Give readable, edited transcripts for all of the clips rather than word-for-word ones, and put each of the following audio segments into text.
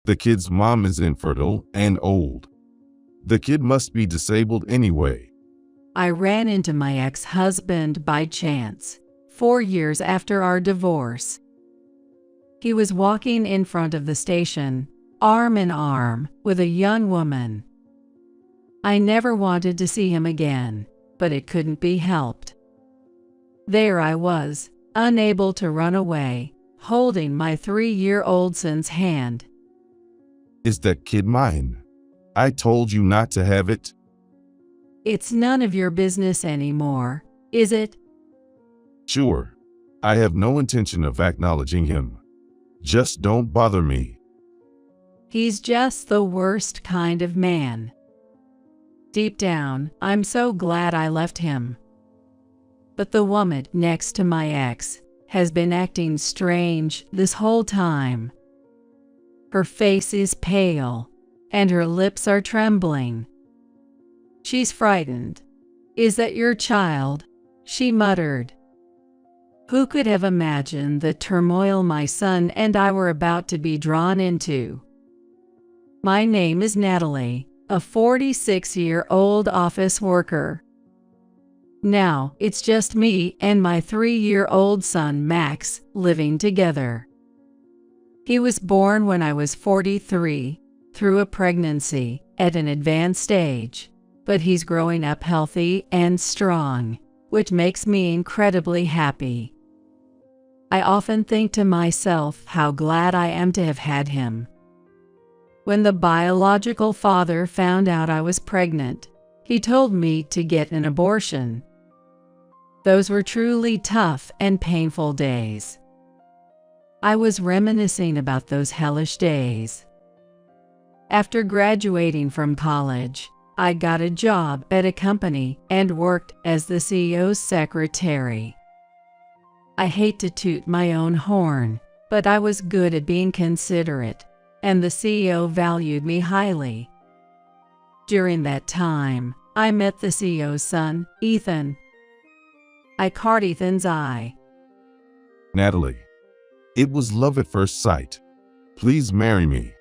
The kid's mom is infertile and old. The kid must be disabled anyway. I ran into my ex-husband by chance, 4 years after our divorce. He was walking in front of the station, arm in arm, with a young woman. I never wanted to see him again, but it couldn't be helped. There I was, unable to run away, holding my 3-year-old son's hand. Is that kid mine? I told you not to have it. It's none of your business anymore, is it? Sure. I have no intention of acknowledging him. Just don't bother me. He's just the worst kind of man. Deep down, I'm so glad I left him. But the woman next to my ex has been acting strange this whole time. Her face is pale, and her lips are trembling. She's frightened. Is that your child? She muttered. Who could have imagined the turmoil my son and I were about to be drawn into? My name is Natalie, a 46-year-old office worker. Now, it's just me and my 3-year-old son Max living together. He was born when I was 43, through a pregnancy, at an advanced stage, but he's growing up healthy and strong, which makes me incredibly happy. I often think to myself how glad I am to have had him. When the biological father found out I was pregnant, he told me to get an abortion. Those were truly tough and painful days. I was reminiscing about those hellish days. After graduating from college, I got a job at a company and worked as the CEO's secretary. I hate to toot my own horn, but I was good at being considerate, and the CEO valued me highly. During that time, I met the CEO's son, Ethan. I caught Ethan's eye. Natalie, it was love at first sight. Please marry me.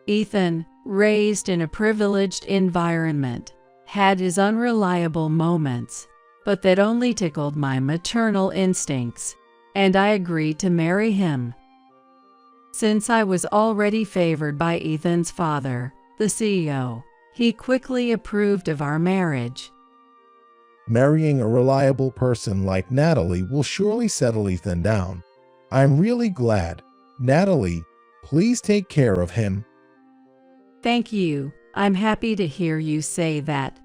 Ethan, raised in a privileged environment, had his unreliable moments, but that only tickled my maternal instincts, and I agreed to marry him. Since I was already favored by Ethan's father, the CEO, he quickly approved of our marriage. Marrying a reliable person like Natalie will surely settle Ethan down. I'm really glad. Natalie, please take care of him. Thank you. I'm happy to hear you say that.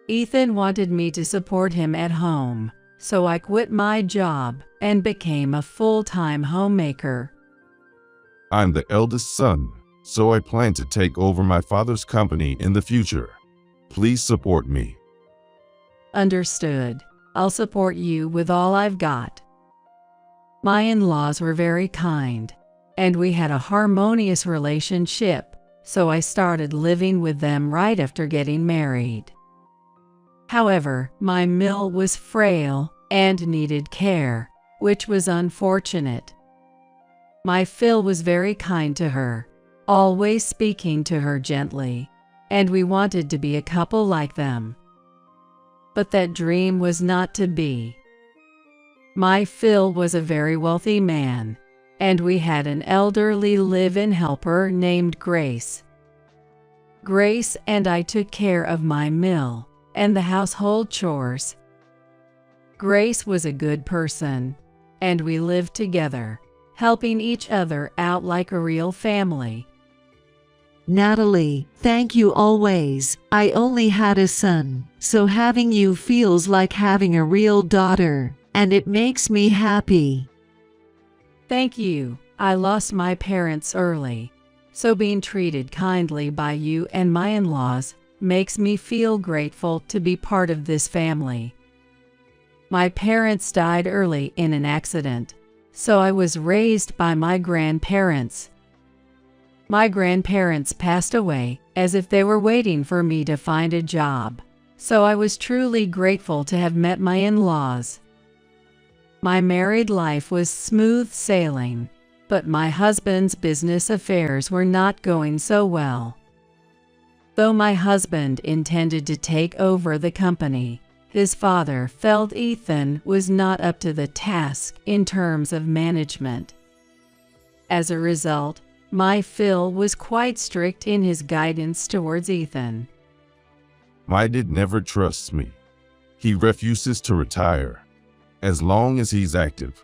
Ethan wanted me to support him at home, so I quit my job and became a full-time homemaker. I'm the eldest son, so I plan to take over my father's company in the future. Please support me. Understood. I'll support you with all I've got. My in-laws were very kind, and we had a harmonious relationship, so I started living with them right after getting married. However, my mill was frail and needed care, which was unfortunate. My Phil was very kind to her, always speaking to her gently, and we wanted to be a couple like them. But that dream was not to be. My Phil was a very wealthy man, and we had an elderly live-in helper named Grace. Grace and I took care of my mill and the household chores. Grace was a good person, and we lived together, helping each other out like a real family. Natalie, thank you always. I only had a son, so having you feels like having a real daughter, and it makes me happy. Thank you. I lost my parents early, so being treated kindly by you and my in-laws makes me feel grateful to be part of this family. My parents died early in an accident, so I was raised by my grandparents. My grandparents passed away as if they were waiting for me to find a job, so I was truly grateful to have met my in-laws. My married life was smooth sailing, But my husband's business affairs were not going so well. Though my husband intended to take over the company, his father felt Ethan was not up to the task in terms of management. As a result, my Phil was quite strict in his guidance towards Ethan. My dad never trusts me. He refuses to retire. As long as he's active,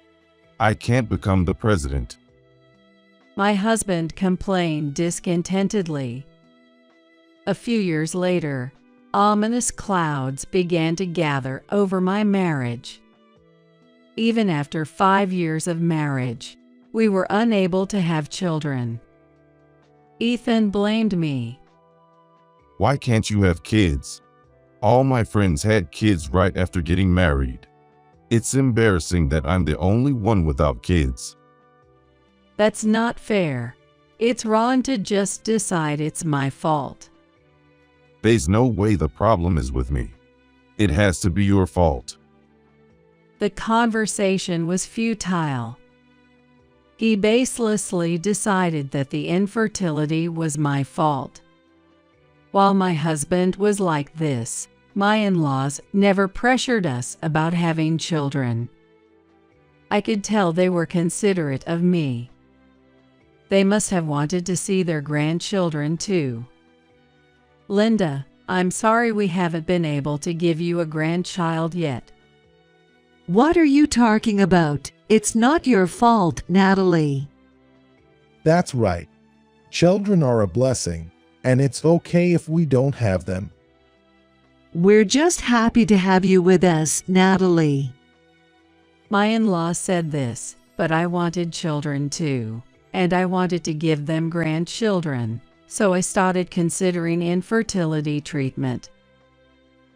I can't become the president. My husband complained discontentedly. A few years later, ominous clouds began to gather over my marriage. Even after 5 years of marriage, we were unable to have children. Ethan blamed me. Why can't you have kids? All my friends had kids right after getting married. It's embarrassing that I'm the only one without kids. That's not fair. It's wrong to just decide it's my fault. There's no way the problem is with me. It has to be your fault. The conversation was futile. He baselessly decided that the infertility was my fault. While my husband was like this, my in-laws never pressured us about having children. I could tell they were considerate of me. They must have wanted to see their grandchildren too. Linda, I'm sorry we haven't been able to give you a grandchild yet. What are you talking about? It's not your fault, Natalie. That's right. Children are a blessing, and it's okay if we don't have them. We're just happy to have you with us, Natalie. My in-law said this, but I wanted children too, and I wanted to give them grandchildren, so I started considering infertility treatment.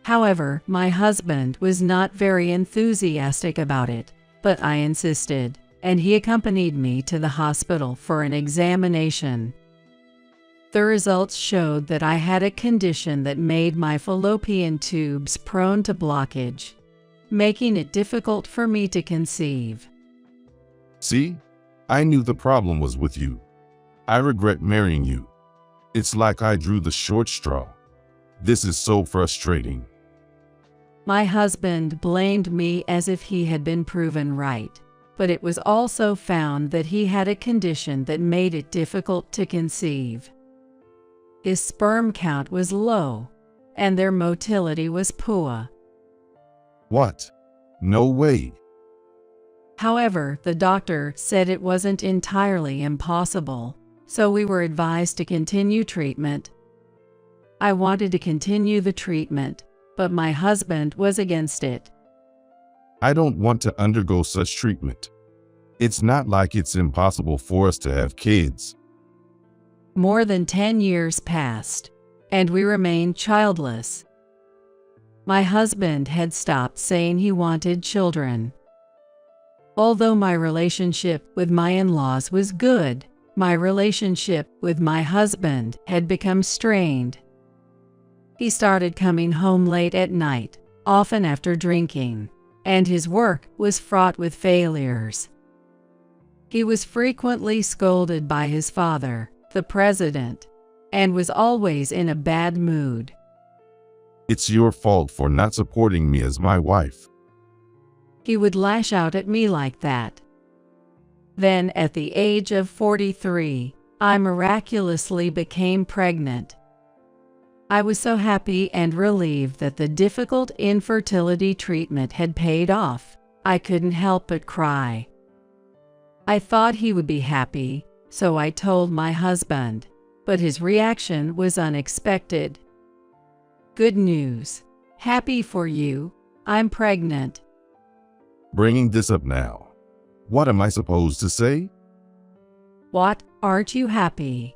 However, my husband was not very enthusiastic about it, but I insisted, and he accompanied me to the hospital for an examination. The results showed that I had a condition that made my fallopian tubes prone to blockage, making it difficult for me to conceive. See? I knew the problem was with you. I regret marrying you. It's like I drew the short straw. This is so frustrating. My husband blamed me as if he had been proven right, but it was also found that he had a condition that made it difficult to conceive. His sperm count was low, and their motility was poor. What? No way. However, the doctor said it wasn't entirely impossible, so we were advised to continue treatment. I wanted to continue the treatment, but my husband was against it. I don't want to undergo such treatment. It's not like it's impossible for us to have kids. More than 10 years passed, and we remained childless. My husband had stopped saying he wanted children. Although my relationship with my in-laws was good, my relationship with my husband had become strained. He started coming home late at night, often after drinking, and his work was fraught with failures. He was frequently scolded by his father, the president, and was always in a bad mood. It's your fault for not supporting me as my wife. He would lash out at me like that. Then, at the age of 43, I miraculously became pregnant. I was so happy and relieved that the difficult infertility treatment had paid off, I couldn't help but cry. I thought he would be happy, so I told my husband, but his reaction was unexpected. Good news. Happy for you. I'm pregnant. Bringing this up now. What am I supposed to say? What? Aren't you happy?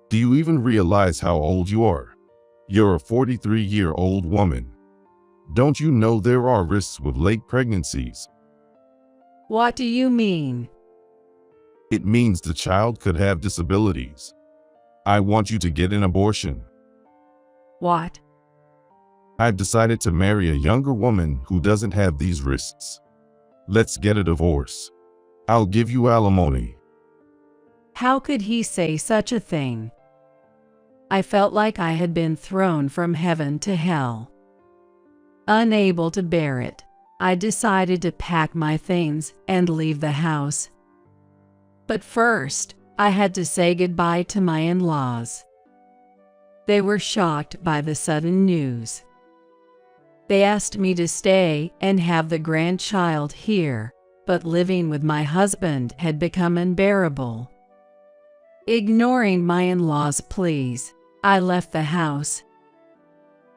Do you even realize how old you are? You're a 43-year-old woman. Don't you know there are risks with late pregnancies? What do you mean? It means the child could have disabilities. I want you to get an abortion. What? I've decided to marry a younger woman who doesn't have these risks. Let's get a divorce. I'll give you alimony. How could he say such a thing? I felt like I had been thrown from heaven to hell. Unable to bear it, I decided to pack my things and leave the house. But first, I had to say goodbye to my in-laws. They were shocked by the sudden news. They asked me to stay and have the grandchild here, but living with my husband had become unbearable. Ignoring my in-laws' pleas, I left the house.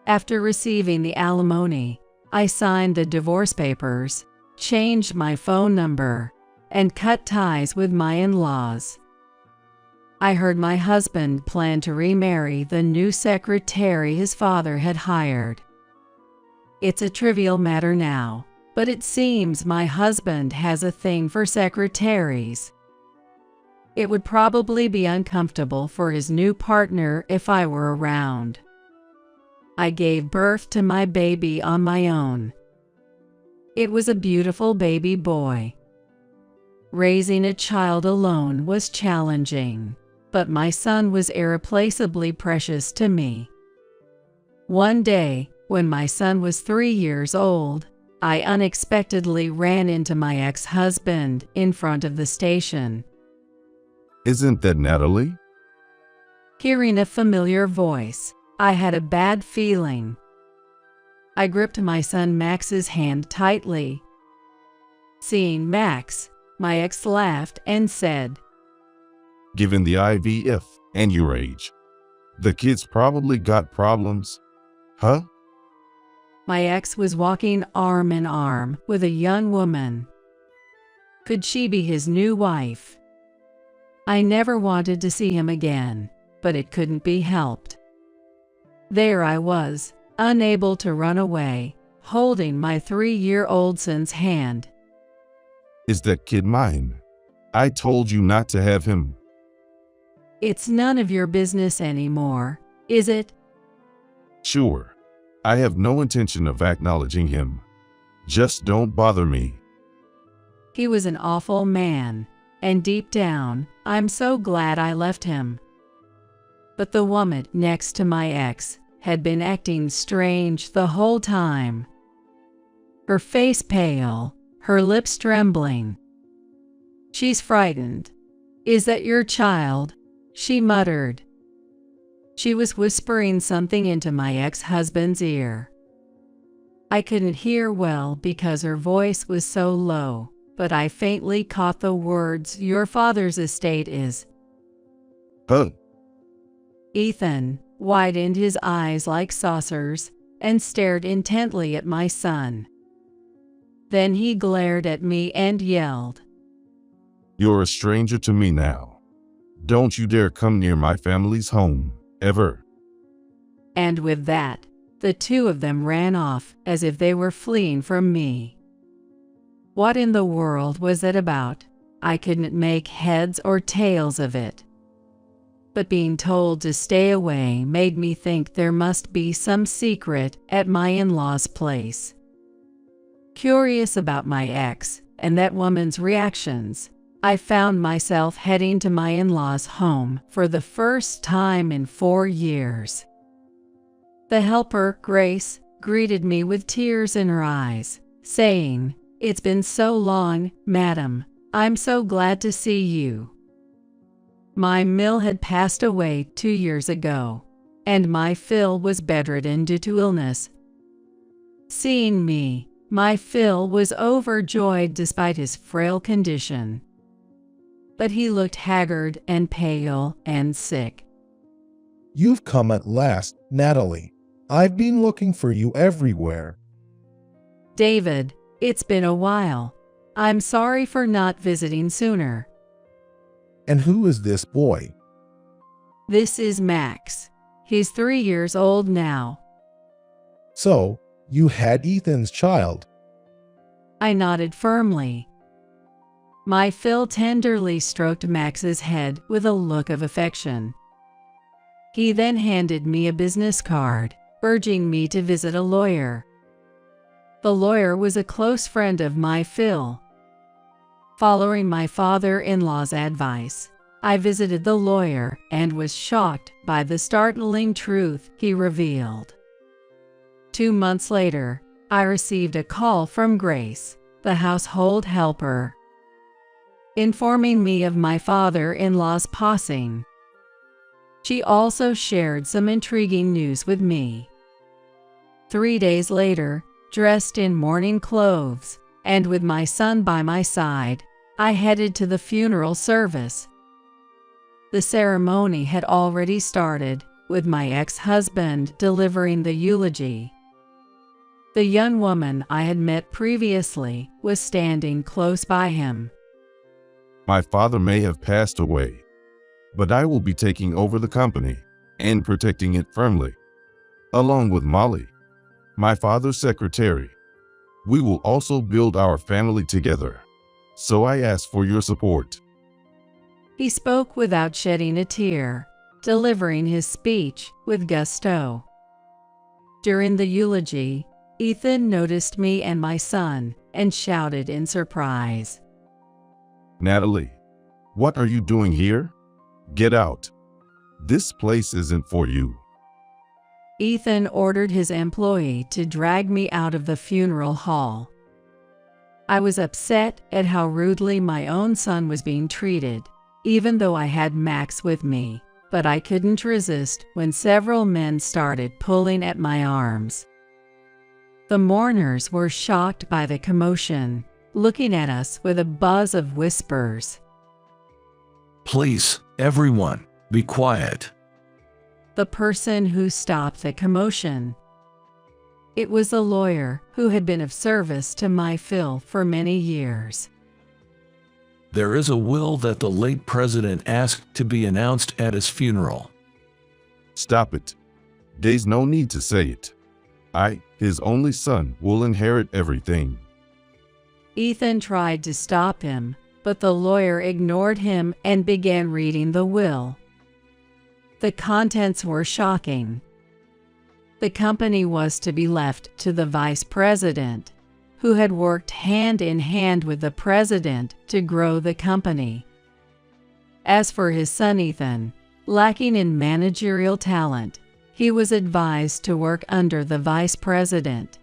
After receiving the alimony, I signed the divorce papers, changed my phone number, and cut ties with my in-laws. I heard my husband planned to remarry the new secretary his father had hired. It's a trivial matter now, but it seems my husband has a thing for secretaries. It would probably be uncomfortable for his new partner if I were around. I gave birth to my baby on my own. It was a beautiful baby boy. Raising a child alone was challenging, but my son was irreplaceably precious to me. One day, when my son was 3 years old, I unexpectedly ran into my ex-husband in front of the station. Isn't that Natalie? Hearing a familiar voice, I had a bad feeling. I gripped my son Max's hand tightly. Seeing Max, my ex laughed and said, Given the IVF and your age, the kid's probably got problems, huh? My ex was walking arm in arm with a young woman. Could she be his new wife? I never wanted to see him again, but it couldn't be helped. There I was, unable to run away, holding my 3-year-old son's hand. Is that kid mine? I told you not to have him. It's none of your business anymore, is it? Sure. I have no intention of acknowledging him. Just don't bother me. He was an awful man, and deep down, I'm so glad I left him. But the woman next to my ex had been acting strange the whole time. Her face pale, her lips trembling. She's frightened. Is that your child? She muttered. She was whispering something into my ex-husband's ear. I couldn't hear well because her voice was so low, but I faintly caught the words, "Your father's estate is." Huh? Ethan widened his eyes like saucers and stared intently at my son. Then he glared at me and yelled, You're a stranger to me now. Don't you dare come near my family's home, ever. And with that, the two of them ran off as if they were fleeing from me. What in the world was it about? I couldn't make heads or tails of it. But being told to stay away made me think there must be some secret at my in-laws' place. Curious about my ex and that woman's reactions, I found myself heading to my in-laws' home for the first time in 4 years. The helper, Grace, greeted me with tears in her eyes, saying, "It's been so long, madam. I'm so glad to see you." My Mill had passed away 2 years ago, and my Phil was bedridden due to illness. Seeing me, my Phil was overjoyed despite his frail condition. But he looked haggard and pale and sick. You've come at last, Natalie. I've been looking for you everywhere. David, it's been a while. I'm sorry for not visiting sooner. And who is this boy? This is Max. He's 3 years old now. So, you had Ethan's child. I nodded firmly. My Phil tenderly stroked Max's head with a look of affection. He then handed me a business card, urging me to visit a lawyer. The lawyer was a close friend of my Phil. Following my father-in-law's advice, I visited the lawyer and was shocked by the startling truth he revealed. 2 months later, I received a call from Grace, the household helper, informing me of my father-in-law's passing. She also shared some intriguing news with me. 3 days later, dressed in mourning clothes, and with my son by my side, I headed to the funeral service. The ceremony had already started, with my ex-husband delivering the eulogy. The young woman I had met previously was standing close by him. My father may have passed away, but I will be taking over the company and protecting it firmly, along with Molly, my father's secretary. We will also build our family together, so I ask for your support. He spoke without shedding a tear, delivering his speech with gusto. During the eulogy, Ethan noticed me and my son and shouted in surprise, Natalie, what are you doing here? Get out. This place isn't for you. Ethan ordered his employee to drag me out of the funeral hall. I was upset at how rudely my own son was being treated, even though I had Max with me, but I couldn't resist when several men started pulling at my arms. The mourners were shocked by the commotion, looking at us with a buzz of whispers. Please, everyone, be quiet. The person who stopped the commotion. It was a lawyer who had been of service to my Phil for many years. There is a will that the late president asked to be announced at his funeral. Stop it. There's no need to say it. I, his only son, will inherit everything. Ethan tried to stop him, but the lawyer ignored him and began reading the will. The contents were shocking. The company was to be left to the vice president, who had worked hand in hand with the president to grow the company. As for his son Ethan, lacking in managerial talent, he was advised to work under the vice president.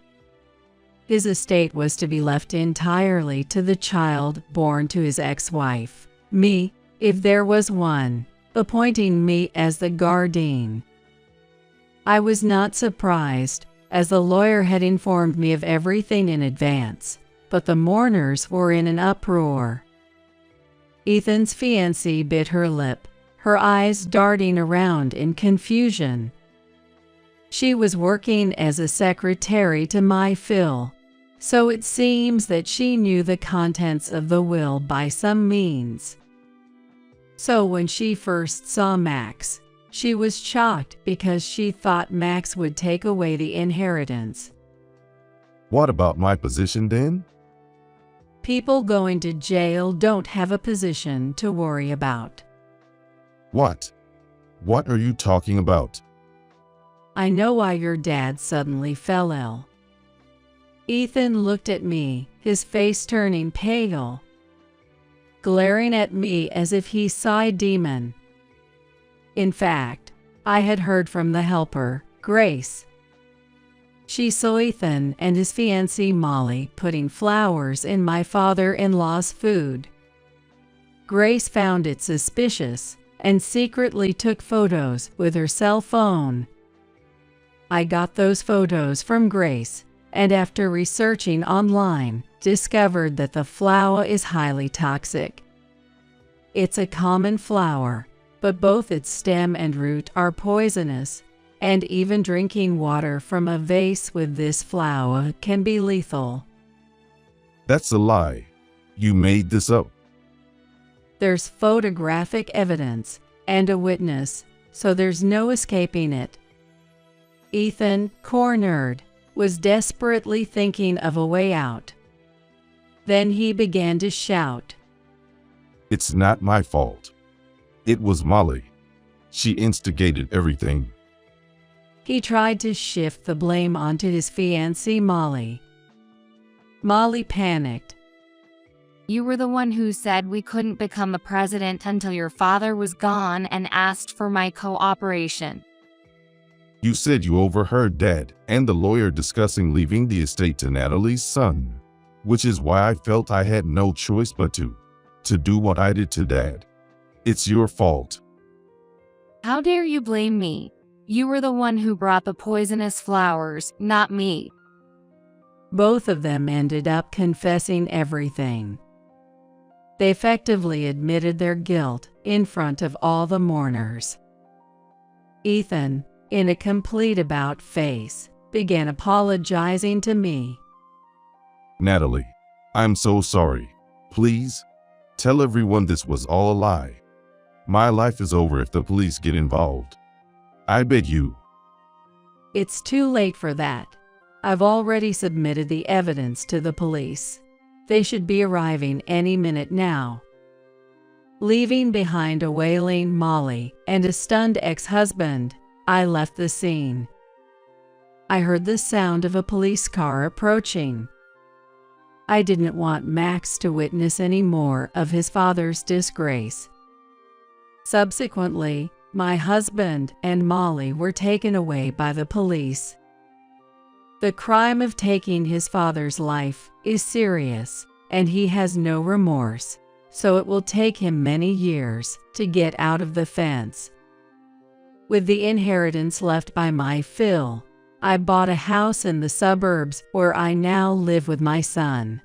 His estate was to be left entirely to the child born to his ex-wife, me, if there was one, appointing me as the guardian. I was not surprised, as the lawyer had informed me of everything in advance, but the mourners were in an uproar. Ethan's fiancée bit her lip, her eyes darting around in confusion. She was working as a secretary to my Phil, so it seems that she knew the contents of the will by some means. So when she first saw Max, she was shocked because she thought Max would take away the inheritance. What about my position then? People going to jail don't have a position to worry about. What? What are you talking about? I know why your dad suddenly fell ill. Ethan looked at me, his face turning pale, glaring at me as if he saw a demon. In fact, I had heard from the helper, Grace. She saw Ethan and his fiancée Molly putting flowers in my father-in-law's food. Grace found it suspicious and secretly took photos with her cell phone. I got those photos from Grace, and after researching online, discovered that the flower is highly toxic. It's a common flower, but both its stem and root are poisonous, and even drinking water from a vase with this flower can be lethal. That's a lie. You made this up. There's photographic evidence and a witness, so there's no escaping it. Ethan, cornered, was desperately thinking of a way out. Then he began to shout. It's not my fault. It was Molly. She instigated everything. He tried to shift the blame onto his fiancée Molly. Molly panicked. You were the one who said we couldn't become the president until your father was gone and asked for my cooperation. You said you overheard Dad and the lawyer discussing leaving the estate to Natalie's son, which is why I felt I had no choice but to do what I did to Dad. It's your fault. How dare you blame me? You were the one who brought the poisonous flowers, not me. Both of them ended up confessing everything. They effectively admitted their guilt in front of all the mourners. Ethan, in a complete about-face, began apologizing to me. Natalie, I'm so sorry. Please, tell everyone this was all a lie. My life is over if the police get involved. I beg you. It's too late for that. I've already submitted the evidence to the police. They should be arriving any minute now. Leaving behind a wailing Molly and a stunned ex-husband, I left the scene. I heard the sound of a police car approaching. I didn't want Max to witness any more of his father's disgrace. Subsequently, my husband and Molly were taken away by the police. The crime of taking his father's life is serious, and he has no remorse, so it will take him many years to get out of the fence. With the inheritance left by my Phil, I bought a house in the suburbs where I now live with my son.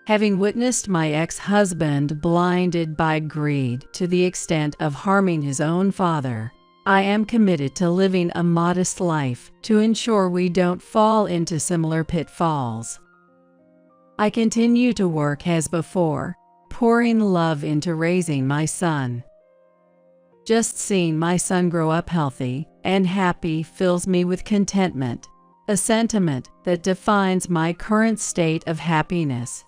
Having witnessed my ex-husband blinded by greed to the extent of harming his own father, I am committed to living a modest life to ensure we don't fall into similar pitfalls. I continue to work as before, pouring love into raising my son. Just seeing my son grow up healthy and happy fills me with contentment, a sentiment that defines my current state of happiness.